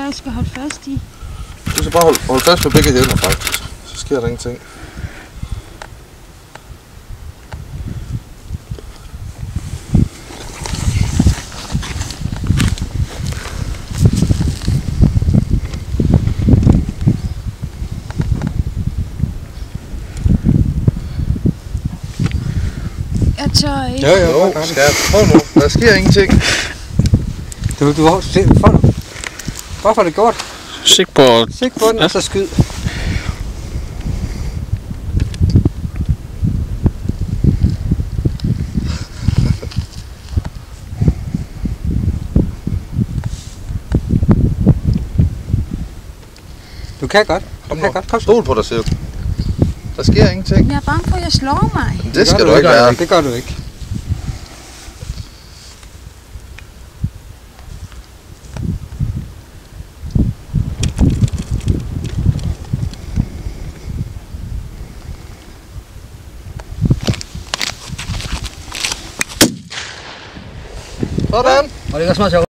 være, jeg skal holde fast i? Du skal bare holde fast på begge hænder, faktisk. Så sker der ingenting. Jeg tør ikke. Jo, skat. Prøv nu. Der sker ingenting. Du har se, bare for det godt. Sik på Den, og så skyd. Du kan godt. Kom. Stol på dig selv. Der sker ingenting. Jeg er bange for, at jeg slår mig. Det skal du ikke være. Det gør du ikke. Sådan. Og det er også meget sjovt.